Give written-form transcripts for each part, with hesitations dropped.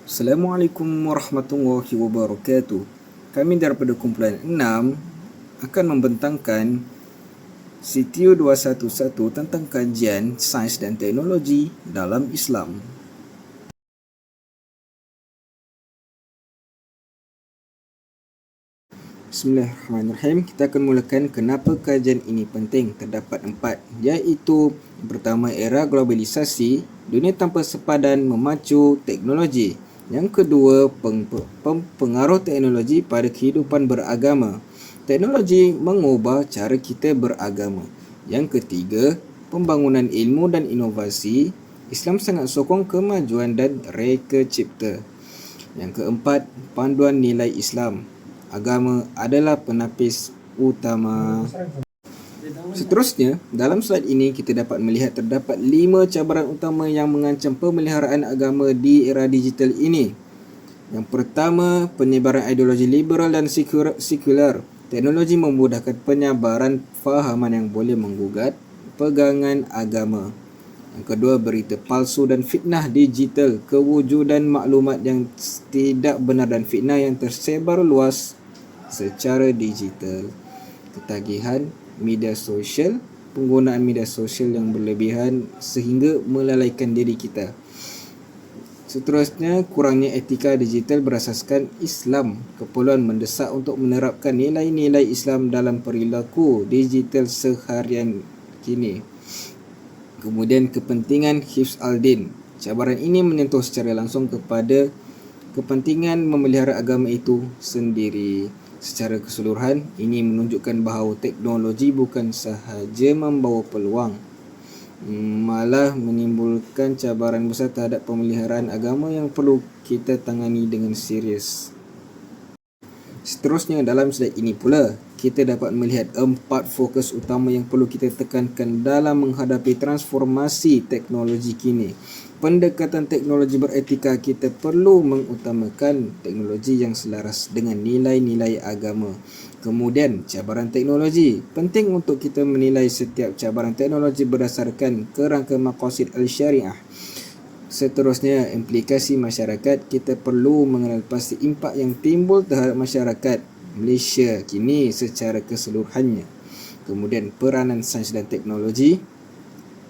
Assalamualaikum warahmatullahi wabarakatuh. Kami daripada kumpulan 6 akan membentangkan CTU 211 tentang kajian sains dan teknologi dalam Islam. Bismillahirrahmanirrahim. Kita akan mulakan kenapa kajian ini penting. Terdapat 4, iaitu pertama, era globalisasi, dunia tanpa sepadan memacu teknologi. Yang kedua, pengaruh teknologi pada kehidupan beragama. Teknologi mengubah cara kita beragama. Yang ketiga, pembangunan ilmu dan inovasi. Islam sangat sokong kemajuan dan reka cipta. Yang keempat, panduan nilai Islam. Agama adalah penapis utama. Seterusnya, dalam slide ini kita dapat melihat terdapat 5 cabaran utama yang mengancam pemeliharaan agama di era digital ini. Yang pertama, penyebaran ideologi liberal dan sekular. Teknologi memudahkan penyebaran fahaman yang boleh menggugat pegangan agama. Yang kedua, berita palsu dan fitnah digital. Kewujudan maklumat yang tidak benar dan fitnah yang tersebar luas secara digital. Ketagihan media sosial, penggunaan media sosial yang berlebihan sehingga melalaikan diri kita. Seterusnya, kurangnya etika digital berasaskan Islam. Keperluan mendesak untuk menerapkan nilai-nilai Islam dalam perilaku digital seharian kini. Kemudian, kepentingan hifz al-din. Cabaran ini menyentuh secara langsung kepada kepentingan memelihara agama itu sendiri. Secara keseluruhan, ini menunjukkan bahawa teknologi bukan sahaja membawa peluang, malah menimbulkan cabaran besar terhadap pemeliharaan agama yang perlu kita tangani dengan serius. Seterusnya, dalam slide ini pula, kita dapat melihat 4 fokus utama yang perlu kita tekankan dalam menghadapi transformasi teknologi kini. Pendekatan teknologi beretika, kita perlu mengutamakan teknologi yang selaras dengan nilai-nilai agama. Kemudian, cabaran teknologi. Penting untuk kita menilai setiap cabaran teknologi berdasarkan kerangka maqasid al-syariah. Seterusnya, implikasi masyarakat. Kita perlu mengenal pasti impak yang timbul terhadap masyarakat Malaysia kini secara keseluruhannya. Kemudian, peranan sains dan teknologi.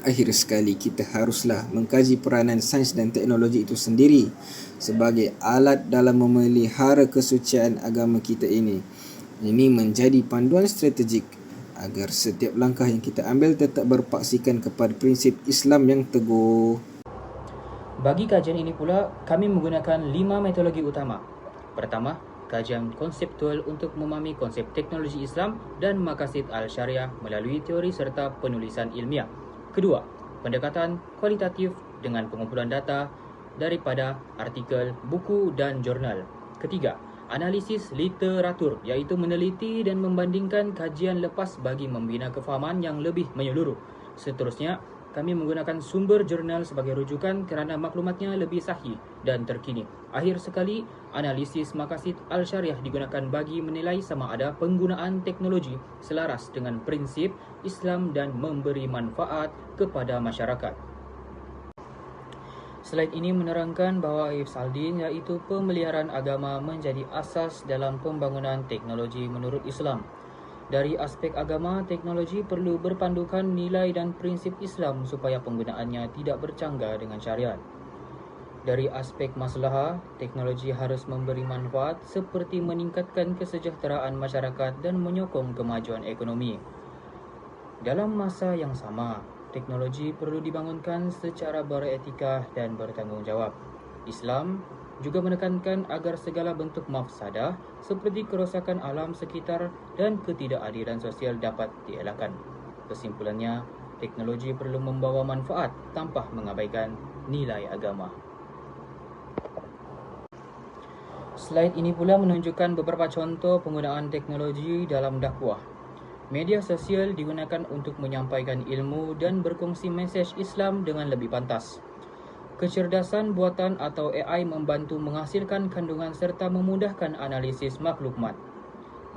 Akhir sekali, kita haruslah mengkaji peranan sains dan teknologi itu sendiri sebagai alat dalam memelihara kesucian agama kita ini. Ini menjadi panduan strategik agar setiap langkah yang kita ambil tetap berpaksikan kepada prinsip Islam yang teguh. Bagi kajian ini pula, kami menggunakan 5 metodologi utama. Pertama, kajian konseptual untuk memahami konsep teknologi Islam dan maqasid al-syariah melalui teori serta penulisan ilmiah. Kedua, pendekatan kualitatif dengan pengumpulan data daripada artikel, buku dan jurnal. Ketiga, analisis literatur, iaitu meneliti dan membandingkan kajian lepas bagi membina kefahaman yang lebih menyeluruh. Seterusnya, kami menggunakan sumber jurnal sebagai rujukan kerana maklumatnya lebih sahih dan terkini. Akhir sekali, analisis maqasid al-syariah digunakan bagi menilai sama ada penggunaan teknologi selaras dengan prinsip Islam dan memberi manfaat kepada masyarakat. Slide ini menerangkan bahawa hifz al-din, iaitu pemeliharaan agama, menjadi asas dalam pembangunan teknologi menurut Islam. Dari aspek agama, teknologi perlu berpandukan nilai dan prinsip Islam supaya penggunaannya tidak bercanggah dengan syariat. Dari aspek maslahah, teknologi harus memberi manfaat seperti meningkatkan kesejahteraan masyarakat dan menyokong kemajuan ekonomi. Dalam masa yang sama, teknologi perlu dibangunkan secara beretika dan bertanggungjawab. Islam juga menekankan agar segala bentuk mafsadah seperti kerosakan alam sekitar dan ketidakadilan sosial dapat dielakkan. Kesimpulannya, teknologi perlu membawa manfaat tanpa mengabaikan nilai agama. Slide ini pula menunjukkan beberapa contoh penggunaan teknologi dalam dakwah. Media sosial digunakan untuk menyampaikan ilmu dan berkongsi mesej Islam dengan lebih pantas. Kecerdasan buatan atau AI membantu menghasilkan kandungan serta memudahkan analisis maklumat.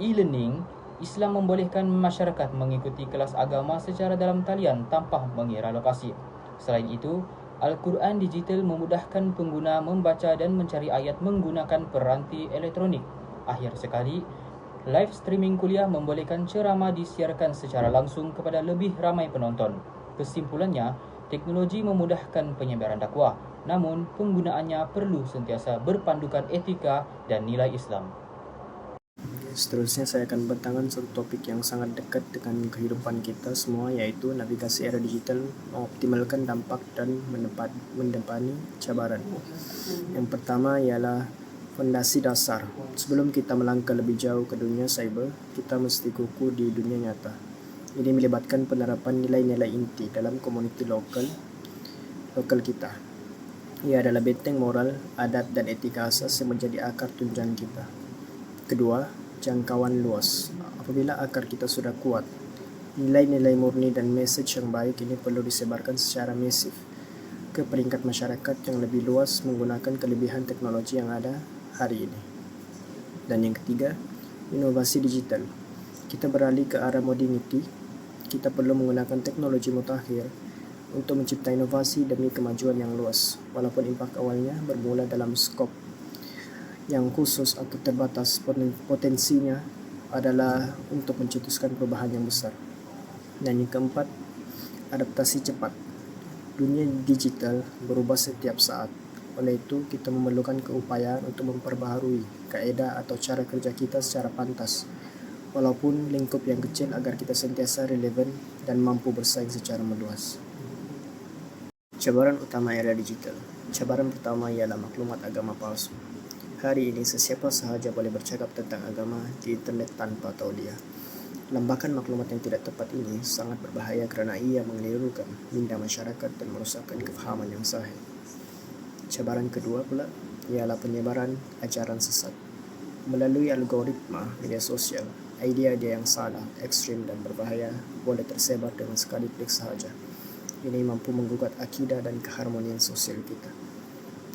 E-learning, Islam membolehkan masyarakat mengikuti kelas agama secara dalam talian tanpa mengira lokasi. Selain itu, Al-Quran digital memudahkan pengguna membaca dan mencari ayat menggunakan peranti elektronik. Akhir sekali, live streaming kuliah membolehkan ceramah disiarkan secara langsung kepada lebih ramai penonton. Kesimpulannya, teknologi memudahkan penyebaran dakwah, namun penggunaannya perlu sentiasa berpandukan etika dan nilai Islam. Seterusnya saya akan bertangan satu topik yang sangat dekat dengan kehidupan kita semua, yaitu navigasi era digital mengoptimalkan dampak dan mendepani cabaran. Yang pertama ialah fondasi dasar. Sebelum kita melangkah lebih jauh ke dunia cyber, kita mesti kukuh di dunia nyata. Ini melibatkan penerapan nilai-nilai inti dalam komuniti lokal kita. Ia adalah benteng moral, adat dan etika asas yang menjadi akar tunjang kita. Kedua, jangkauan luas. Apabila akar kita sudah kuat, nilai-nilai murni dan message yang baik ini perlu disebarkan secara masif ke peringkat masyarakat yang lebih luas menggunakan kelebihan teknologi yang ada hari ini. Dan yang ketiga, inovasi digital. Kita beralih ke arah modernity. Kita perlu menggunakan teknologi mutakhir untuk mencipta inovasi demi kemajuan yang luas, walaupun impak awalnya bermula dalam skop yang khusus atau terbatas. Potensinya adalah untuk mencetuskan perubahan yang besar. Dan yang keempat, adaptasi cepat. Dunia digital berubah setiap saat. Oleh itu, kita memerlukan keupayaan untuk memperbaharui kaedah atau cara kerja kita secara pantas, walaupun lingkup yang kecil, agar kita sentiasa relevan dan mampu bersaing secara meluas. Cabaran utama era digital. Cabaran pertama ialah maklumat agama palsu. Hari ini sesiapa sahaja boleh bercakap tentang agama di internet tanpa tauliah. Lambakan maklumat yang tidak tepat ini sangat berbahaya kerana ia mengelirukan minda masyarakat dan merosakkan kefahaman yang sahih. Cabaran kedua pula ialah penyebaran ajaran sesat. Melalui algoritma media sosial, idea-idea yang salah, ekstrim dan berbahaya boleh tersebar dengan sekali klik sahaja. Ini mampu menggugat akidah dan keharmonian sosial kita.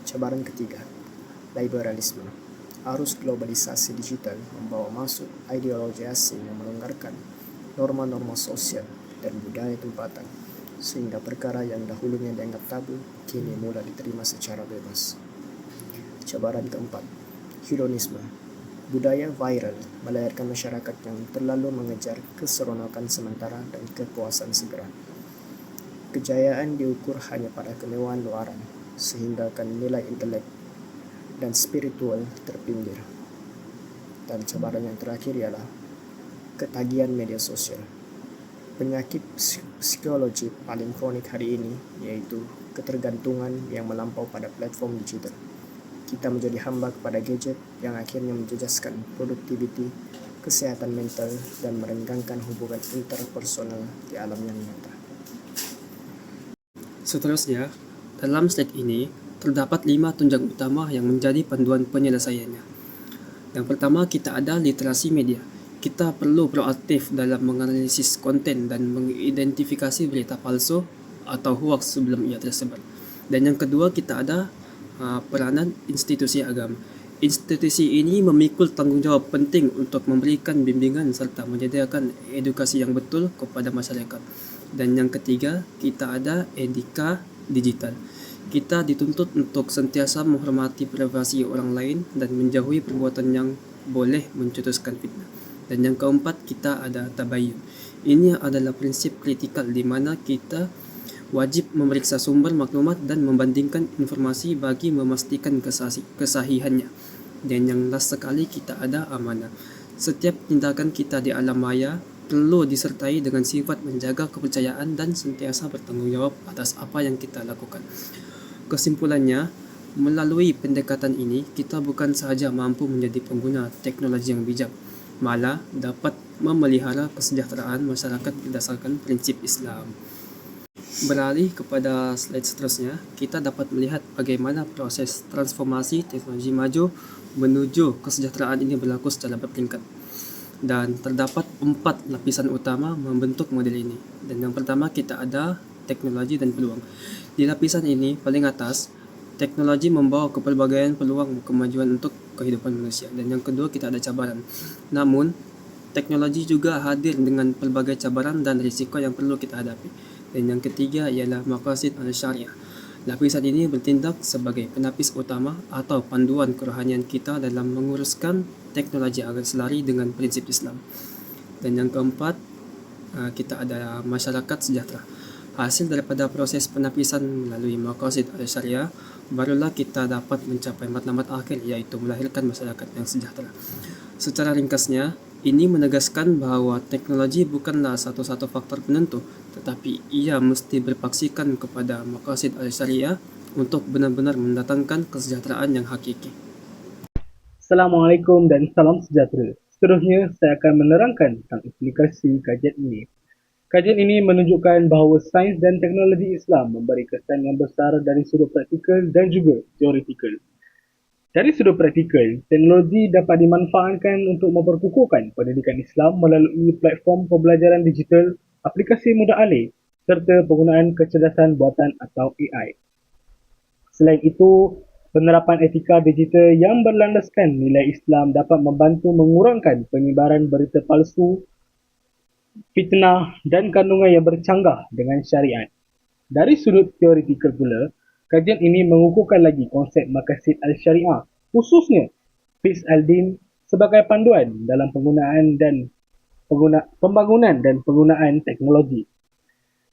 Cabaran ketiga, liberalisme. Arus globalisasi digital membawa masuk ideologi asing yang melonggarkan norma-norma sosial dan budaya tempatan, sehingga perkara yang dahulunya dianggap tabu kini mula diterima secara bebas. Cabaran keempat, hedonisme. Budaya viral melahirkan masyarakat yang terlalu mengejar keseronokan sementara dan kepuasan segera. Kejayaan diukur hanya pada kemewahan luaran, sehingga nilai intelek dan spiritual terpinggir. Dan cabaran yang terakhir ialah ketagihan media sosial. Penyakit psikologi paling kronik hari ini yaitu ketergantungan yang melampau pada platform digital. Kita menjadi hamba kepada gadget yang akhirnya menjejaskan produktiviti, kesehatan mental dan merenggangkan hubungan interpersonal di alam yang nyata. Seterusnya, dalam slide ini terdapat 5 tunjang utama yang menjadi panduan penyelesaiannya. Yang pertama, kita ada literasi media. Kita perlu proaktif dalam menganalisis konten dan mengidentifikasi berita palsu atau hoax sebelum ia tersebar. Dan yang kedua, kita ada peranan institusi agama. Institusi ini memikul tanggungjawab penting untuk memberikan bimbingan serta menyediakan edukasi yang betul kepada masyarakat. Dan yang ketiga, kita ada etika digital. Kita dituntut untuk sentiasa menghormati privasi orang lain dan menjauhi perbuatan yang boleh mencetuskan fitnah. Dan yang keempat, kita ada tabayyun. Ini adalah prinsip kritikal di mana kita wajib memeriksa sumber maklumat dan membandingkan informasi bagi memastikan kesahihannya. Dan yang last sekali, kita ada amanah. Setiap tindakan kita di alam maya perlu disertai dengan sifat menjaga kepercayaan dan sentiasa bertanggungjawab atas apa yang kita lakukan. Kesimpulannya, melalui pendekatan ini, kita bukan sahaja mampu menjadi pengguna teknologi yang bijak, malah dapat memelihara kesejahteraan masyarakat berdasarkan prinsip Islam. Beralih kepada slide seterusnya, kita dapat melihat bagaimana proses transformasi teknologi maju menuju kesejahteraan ini berlaku secara berperingkat. Dan terdapat 4 lapisan utama membentuk model ini. Dan yang pertama, kita ada teknologi dan peluang. Di lapisan ini, paling atas, teknologi membawa kepelbagaian peluang kemajuan untuk kehidupan manusia. Dan yang kedua, kita ada cabaran. Namun, teknologi juga hadir dengan pelbagai cabaran dan risiko yang perlu kita hadapi. Dan yang ketiga ialah maqasid al-syariah. Lapisan ini bertindak sebagai penapis utama atau panduan kerohanian kita dalam menguruskan teknologi agar selari dengan prinsip Islam. Dan yang keempat, kita ada masyarakat sejahtera. Hasil daripada proses penapisan melalui maqasid al-syariah, barulah kita dapat mencapai matlamat akhir, iaitu melahirkan masyarakat yang sejahtera. Secara ringkasnya, ini menegaskan bahawa teknologi bukanlah satu-satu faktor penentu, tetapi ia mesti berpaksikan kepada maqasid al-syariah untuk benar-benar mendatangkan kesejahteraan yang hakiki. Assalamualaikum dan salam sejahtera. Seterusnya, saya akan menerangkan tentang implikasi kajian ini. Kajian ini menunjukkan bahawa sains dan teknologi Islam memberi kesan yang besar dari sudut praktikal dan juga teoretikal. Dari sudut praktikal, teknologi dapat dimanfaatkan untuk memperkukuhkan pendidikan Islam melalui platform pembelajaran digital, aplikasi mudah alih serta penggunaan kecerdasan buatan atau AI. Selain itu, penerapan etika digital yang berlandaskan nilai Islam dapat membantu mengurangkan penyebaran berita palsu, fitnah dan kandungan yang bercanggah dengan syariat. Dari sudut teoretikal pula, kajian ini mengukuhkan lagi konsep maqasid al-syariah, khususnya Fiqh al-Din sebagai panduan dalam pembangunan dan penggunaan teknologi.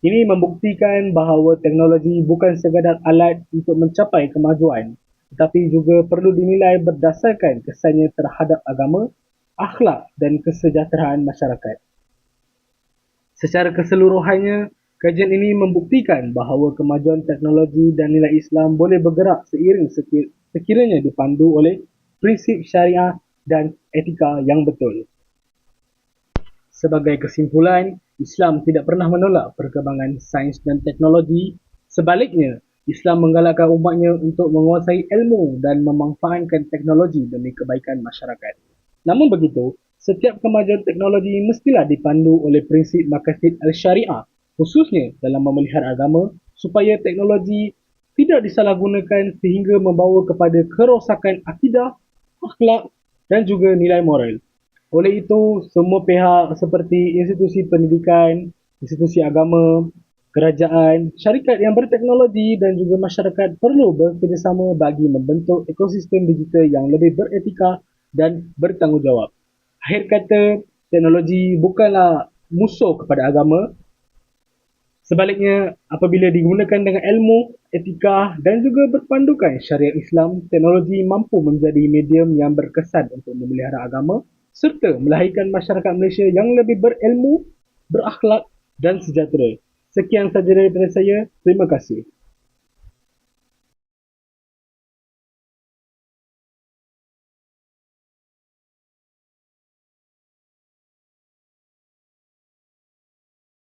Ini membuktikan bahawa teknologi bukan sekadar alat untuk mencapai kemajuan, tetapi juga perlu dinilai berdasarkan kesannya terhadap agama, akhlak dan kesejahteraan masyarakat. Secara keseluruhannya, kajian ini membuktikan bahawa kemajuan teknologi dan nilai Islam boleh bergerak seiring sekiranya dipandu oleh prinsip syariah dan etika yang betul. Sebagai kesimpulan, Islam tidak pernah menolak perkembangan sains dan teknologi. Sebaliknya, Islam menggalakkan umatnya untuk menguasai ilmu dan memanfaatkan teknologi demi kebaikan masyarakat. Namun begitu, setiap kemajuan teknologi mestilah dipandu oleh prinsip maqasid al-syariah, khususnya dalam memelihara agama, supaya teknologi tidak disalahgunakan sehingga membawa kepada kerosakan akidah, akhlak dan juga nilai moral. Oleh itu, semua pihak seperti institusi pendidikan, institusi agama, kerajaan, syarikat yang berteknologi dan juga masyarakat perlu bekerjasama bagi membentuk ekosistem digital yang lebih beretika dan bertanggungjawab. Akhir kata, teknologi bukanlah musuh kepada agama. Sebaliknya, apabila digunakan dengan ilmu, etika dan juga berpandukan syariat Islam, teknologi mampu menjadi medium yang berkesan untuk memelihara agama serta melahirkan masyarakat Malaysia yang lebih berilmu, berakhlak dan sejahtera. Sekian sahaja daripada saya. Terima kasih.